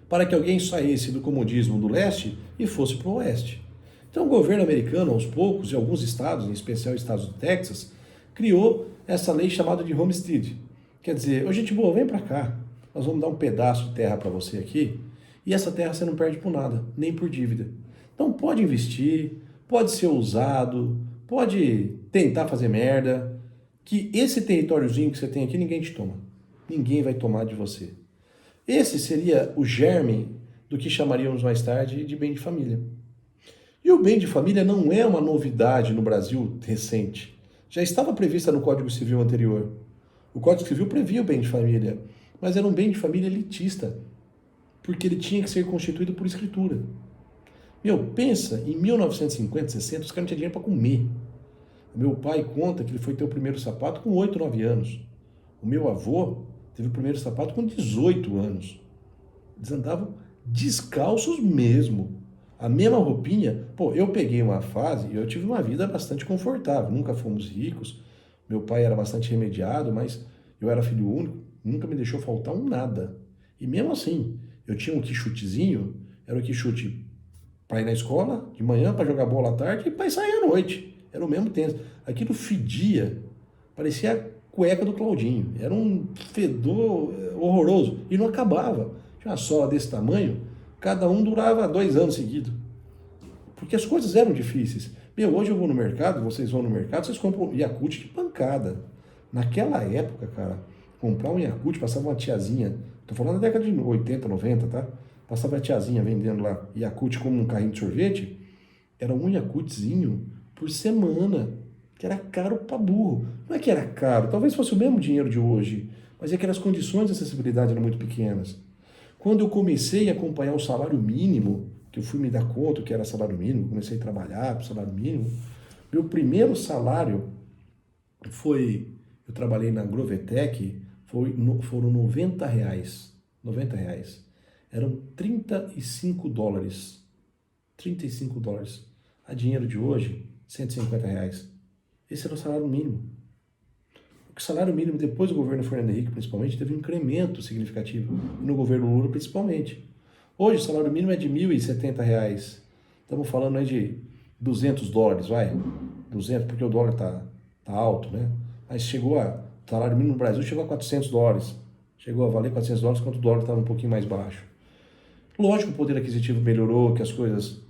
para que alguém saísse do comodismo do leste e fosse para o oeste. Então o governo americano, aos poucos, em alguns estados, em especial estados do Texas, criou essa lei chamada de Homestead. Quer dizer, ô gente boa, vem para cá, nós vamos dar um pedaço de terra para você aqui, e essa terra você não perde por nada, nem por dívida. Então pode investir, pode ser usado, pode tentar fazer merda, que esse territóriozinho que você tem aqui ninguém te toma. Ninguém vai tomar de você. Esse seria o germe do que chamaríamos mais tarde de bem de família. E o bem de família não é uma novidade no Brasil recente. Já estava prevista no Código Civil anterior. O Código Civil previa o bem de família, mas era um bem de família elitista, porque ele tinha que ser constituído por escritura. Pensa, em 1950, 60, os caras não tinham dinheiro para comer. Meu pai conta que ele foi ter o primeiro sapato com 8, 9 anos. O meu avô teve o primeiro sapato com 18 anos. Eles andavam descalços mesmo. A mesma roupinha. Eu peguei uma fase e eu tive uma vida bastante confortável. Nunca fomos ricos. Meu pai era bastante remediado, mas eu era filho único. Nunca me deixou faltar um nada. E mesmo assim, eu tinha um quichutezinho. Era o quichute para ir na escola de manhã, para jogar bola à tarde e para sair à noite. Era o mesmo tênis. Aquilo fedia. Parecia a cueca do Claudinho. Era um fedor horroroso. E não acabava. Tinha uma sola desse tamanho, cada um durava 2 anos seguidos. Porque as coisas eram difíceis. Hoje eu vou no mercado, vocês vão no mercado, vocês compram Yakult de pancada. Naquela época, cara, comprar um Yakult, passava uma tiazinha, tô falando da década de 80, 90, tá? Passava a tiazinha vendendo lá Yakult como um carrinho de sorvete, era um Yakultzinho por semana, que era caro pra burro. Não é que era caro, talvez fosse o mesmo dinheiro de hoje, mas é que as condições de acessibilidade eram muito pequenas. Quando eu comecei a acompanhar o salário mínimo, que eu fui me dar conta que era salário mínimo, comecei a trabalhar para o salário mínimo, meu primeiro salário foi, eu trabalhei na Grovetec, foram R$ 90. R$ 90. Eram $35. $35. A dinheiro de hoje, R$ 150. Esse era o salário mínimo. O salário mínimo, depois do governo Fernando Henrique, principalmente, teve um incremento significativo. E no governo Lula, principalmente. Hoje, o salário mínimo é de R$ 1.070. Estamos falando aí de $200, vai? 200, porque o dólar tá alto, né? Mas o salário mínimo no Brasil chegou a $400. Chegou a valer $400 quando o dólar estava um pouquinho mais baixo. Lógico que o poder aquisitivo melhorou, que as coisas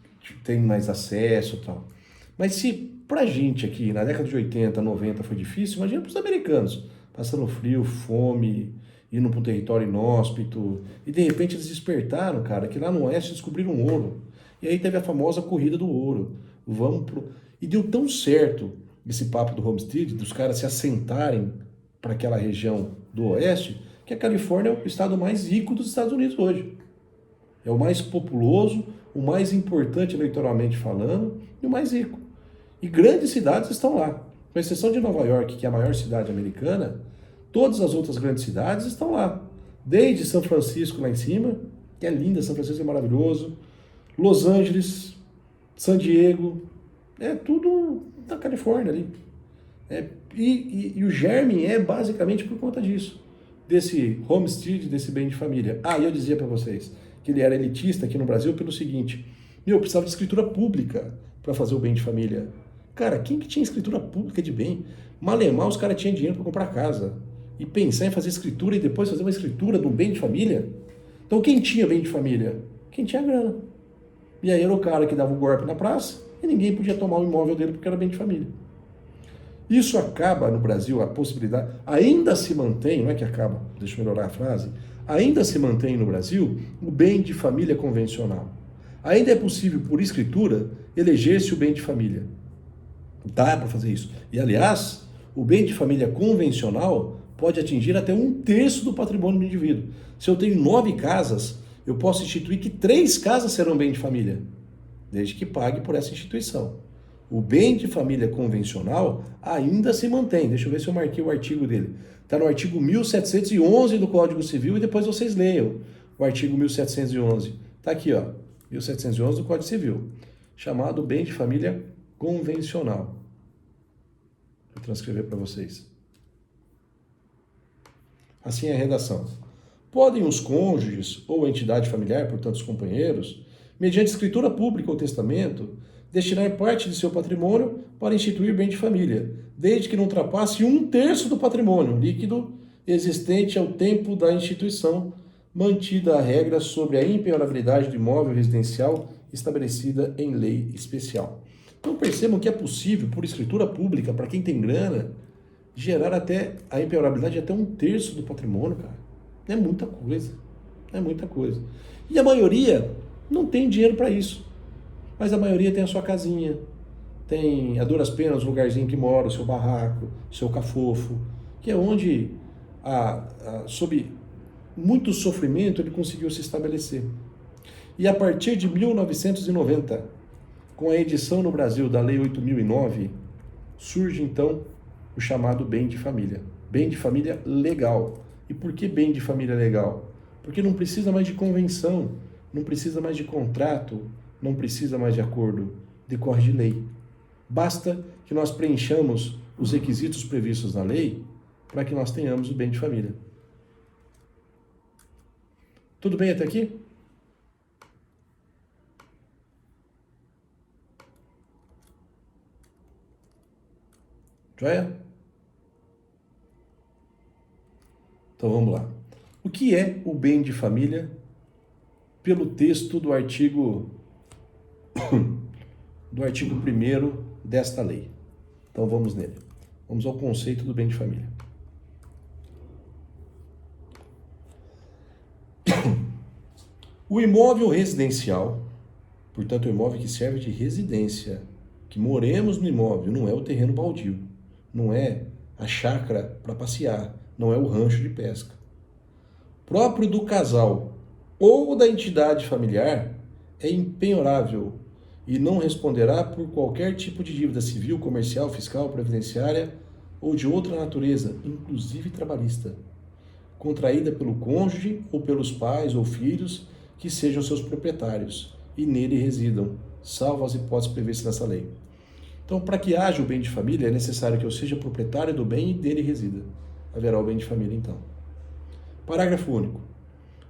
têm mais acesso e tal. Mas se pra gente aqui, na década de 80, 90 foi difícil, imagina pros americanos, passando frio, fome, indo para um território inóspito, e de repente eles despertaram, cara, que lá no oeste descobriram ouro. E aí teve a famosa corrida do ouro. E deu tão certo esse papo do Homestead, dos caras se assentarem para aquela região do oeste, que a Califórnia é o estado mais rico dos Estados Unidos hoje. É o mais populoso, o mais importante eleitoralmente falando, e o mais rico. E grandes cidades estão lá. Com exceção de Nova York, que é a maior cidade americana, todas as outras grandes cidades estão lá. Desde São Francisco lá em cima, que é linda, São Francisco é maravilhoso, Los Angeles, San Diego, é tudo da Califórnia ali. E o germe é basicamente por conta disso, desse homestead, desse bem de família. E eu dizia para vocês que ele era elitista aqui no Brasil pelo seguinte, precisava de escritura pública para fazer o bem de família. Cara, quem que tinha escritura pública de bem? Malemar, os caras tinham dinheiro para comprar casa. E pensar em fazer escritura e depois fazer uma escritura de um bem de família? Então quem tinha bem de família? Quem tinha grana. E aí era o cara que dava o golpe na praça e ninguém podia tomar o imóvel dele porque era bem de família. Isso acaba no Brasil, a possibilidade, ainda se mantém, não é que acaba, deixa eu melhorar a frase, ainda se mantém no Brasil o bem de família convencional. Ainda é possível, por escritura, eleger-se o bem de família. Dá para fazer isso. E, aliás, o bem de família convencional pode atingir até 1/3 do patrimônio do indivíduo. Se eu tenho 9 casas, eu posso instituir que 3 casas serão bem de família, desde que pague por essa instituição. O bem de família convencional ainda se mantém. Deixa eu ver se eu marquei o artigo dele. Está no artigo 1711 do Código Civil e depois vocês leiam o artigo 1711. Está aqui, ó, 1711 do Código Civil, chamado bem de família convencional. Vou transcrever para vocês. Assim é a redação. Podem os cônjuges ou a entidade familiar, portanto os companheiros, mediante escritura pública ou testamento, destinar parte de seu patrimônio para instituir bem de família, desde que não ultrapasse 1/3 do patrimônio líquido existente ao tempo da instituição, mantida a regra sobre a impenhorabilidade do imóvel residencial estabelecida em lei especial. Então percebam que é possível, por escritura pública, para quem tem grana, gerar até a impenhorabilidade até 1/3 do patrimônio, cara. É muita coisa. É muita coisa. E a maioria não tem dinheiro para isso. Mas a maioria tem a sua casinha, tem a duras penas o lugarzinho que mora, o seu barraco, o seu cafofo, que é onde, sob muito sofrimento, ele conseguiu se estabelecer. E a partir de 1990, com a edição no Brasil da Lei 8.009, surge então o chamado bem de família. Bem de família legal. E por que bem de família legal? Porque não precisa mais de convenção, não precisa mais de contrato, não precisa mais de acordo, decorre de lei. Basta que nós preenchamos os requisitos previstos na lei para que nós tenhamos o bem de família. Tudo bem até aqui? Joia? Então vamos lá. O que é o bem de família pelo texto do artigo 1º desta lei? Então vamos nele. Vamos ao conceito do bem de família. O imóvel residencial, portanto, o imóvel que serve de residência, que moremos no imóvel, não é o terreno baldio, não é a chácara para passear, não é o rancho de pesca. Próprio do casal ou da entidade familiar, é impenhorável e não responderá por qualquer tipo de dívida civil, comercial, fiscal, previdenciária ou de outra natureza, inclusive trabalhista, contraída pelo cônjuge ou pelos pais ou filhos que sejam seus proprietários e nele residam, salvo as hipóteses previstas nessa lei. Então, para que haja o bem de família, é necessário que eu seja proprietário do bem e dele resida. Haverá o bem de família, então. Parágrafo único.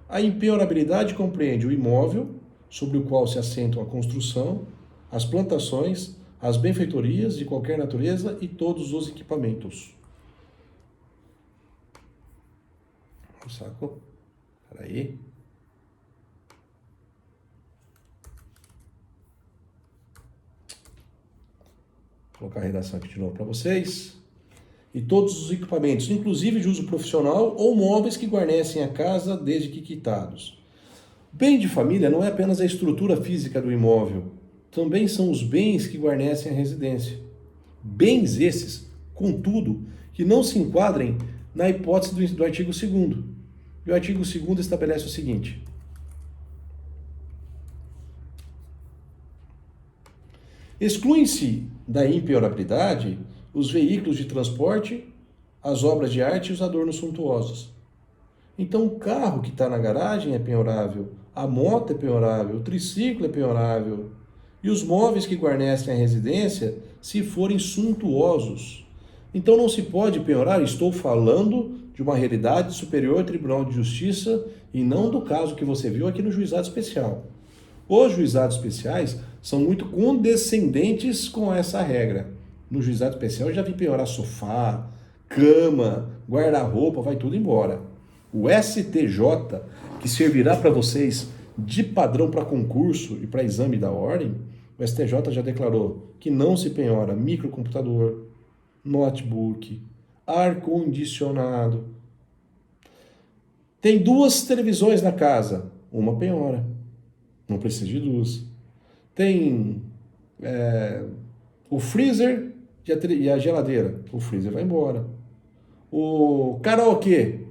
A impenhorabilidade compreende o imóvel, sobre o qual se assentam a construção, as plantações, as benfeitorias de qualquer natureza e todos os equipamentos. O saco? Peraí. Vou colocar a redação aqui de novo para vocês. E todos os equipamentos, inclusive de uso profissional ou móveis que guarnecem a casa desde que quitados. Bem de família não é apenas a estrutura física do imóvel, também são os bens que guarnecem a residência. Bens esses, contudo, que não se enquadrem na hipótese do artigo 2º. E o artigo 2º estabelece o seguinte: excluem-se da impenhorabilidade os veículos de transporte, as obras de arte e os adornos suntuosos. Então o carro que está na garagem é penhorável, a moto é penhorável, o triciclo é penhorável, e os móveis que guarnecem a residência, se forem suntuosos. Então não se pode penhorar, estou falando de uma realidade superior ao Tribunal de Justiça e não do caso que você viu aqui no Juizado Especial. Os juizados especiais são muito condescendentes com essa regra. No Juizado Especial eu já vi penhorar sofá, cama, guarda-roupa, vai tudo embora. O STJ, que servirá para vocês de padrão para concurso e para exame da ordem, o STJ já declarou que não se penhora microcomputador, notebook, ar-condicionado, Tem 2 televisões na casa, uma penhora. Não precisa de 2. Tem o freezer e a geladeira. O freezer vai embora. O karaokê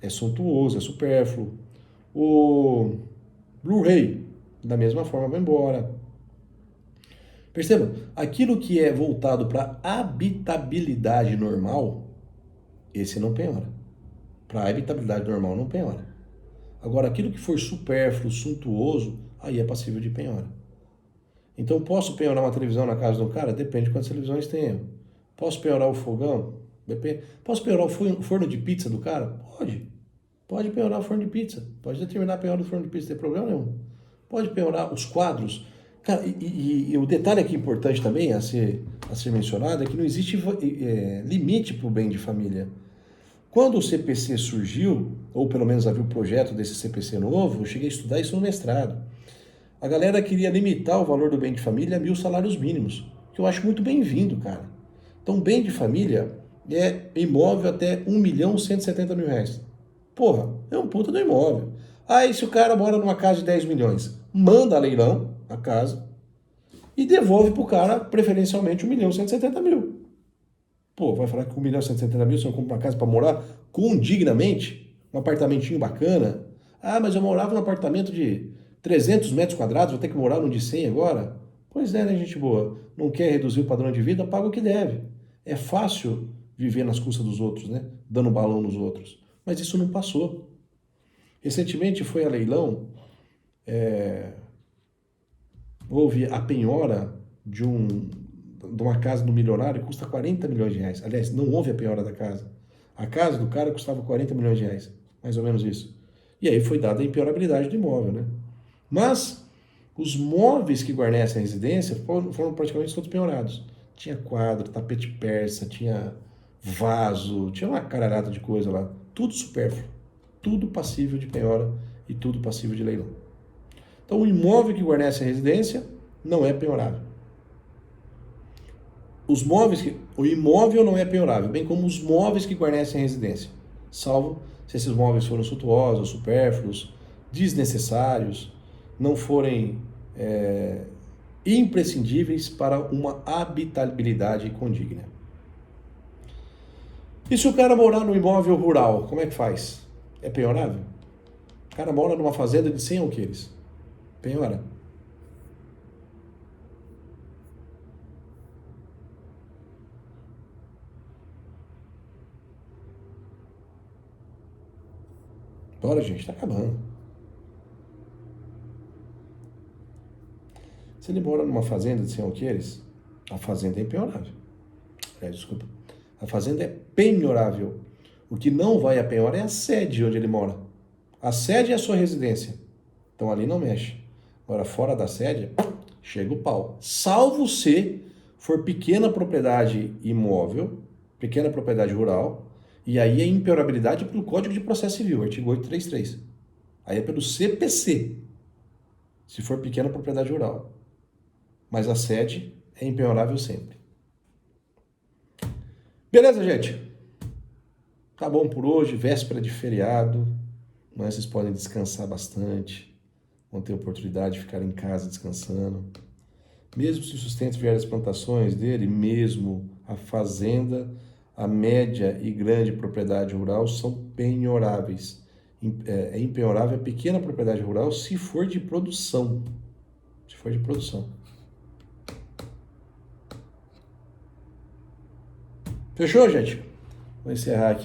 é suntuoso, é supérfluo. O Blu-ray, da mesma forma, vai embora. Percebam, aquilo que é voltado para habitabilidade normal, esse não penhora. Para habitabilidade normal não penhora. Agora, aquilo que for supérfluo, suntuoso, aí é passível de penhora. Então, posso penhorar uma televisão na casa de um cara? Depende de quantas televisões tenho. Posso penhorar o fogão? Depende. Posso penhorar o forno de pizza do cara? Pode. Pode penhorar o forno de pizza. Pode determinar a penhora do forno de pizza, não tem problema nenhum. Pode penhorar os quadros. Cara, e o detalhe aqui importante também a ser mencionado é que não existe limite para o bem de família. Quando o CPC surgiu, ou pelo menos havia o projeto desse CPC novo, eu cheguei a estudar isso no mestrado. A galera queria limitar o valor do bem de família a 1.000 salários mínimos, que eu acho muito bem-vindo, cara. Então, bem de família é imóvel até R$ 1.170.000. Porra, é um puta do imóvel. Aí, se o cara mora numa casa de 10 milhões, manda a leilão a casa e devolve pro cara, preferencialmente, R$ 1.170.000. Pô, vai falar que com R$ 1.170.000 você não compra uma casa para morar dignamente? Um apartamentinho bacana? Ah, mas eu morava num apartamento de 300 metros quadrados, vou ter que morar num de 100 agora? Pois é, né, gente boa? Não quer reduzir o padrão de vida? Paga o que deve. É fácil viver nas custas dos outros, né? Dando balão nos outros. Mas isso não passou. Recentemente foi a leilão, houve a penhora de uma casa do milionário que custa R$ 40 milhões. Aliás, não houve a penhora da casa. A casa do cara custava R$ 40 milhões. Mais ou menos isso. E aí foi dada a impenhorabilidade do imóvel, né? Mas os móveis que guarnecem a residência foram praticamente todos penhorados. Tinha quadro, tapete persa, tinha vaso, tinha uma caralhada de coisa lá. Tudo supérfluo. Tudo passível de penhora e tudo passível de leilão. Então o imóvel que guarnece a residência não é penhorável. O imóvel não é penhorável, bem como os móveis que guarnecem a residência, salvo se esses móveis forem suntuosos, supérfluos, desnecessários, não forem imprescindíveis para uma habitabilidade condigna. E se o cara morar no imóvel rural, como é que faz? É penhorável? O cara mora numa fazenda de 100 alqueires. Penhora? Bora, gente, tá acabando. Se ele mora numa fazenda de 100 alqueires, a fazenda é impenhorável. Desculpa. A fazenda é penhorável. O que não vai a penhora é a sede onde ele mora. A sede é a sua residência. Então ali não mexe. Agora, fora da sede, chega o pau. Salvo se for pequena propriedade imóvel, pequena propriedade rural, e aí é impenhorabilidade pelo Código de Processo Civil, artigo 833. Aí é pelo CPC, se for pequena propriedade rural. Mas a sede é impenhorável sempre. Beleza, gente? Tá bom por hoje, véspera de feriado, mas vocês podem descansar bastante, vão ter oportunidade de ficar em casa descansando. Mesmo se o sustento vier das plantações dele, mesmo a fazenda, a média e grande propriedade rural são penhoráveis. É impenhorável a pequena propriedade rural se for de produção. Se for de produção. Fechou, gente? Vou encerrar aqui.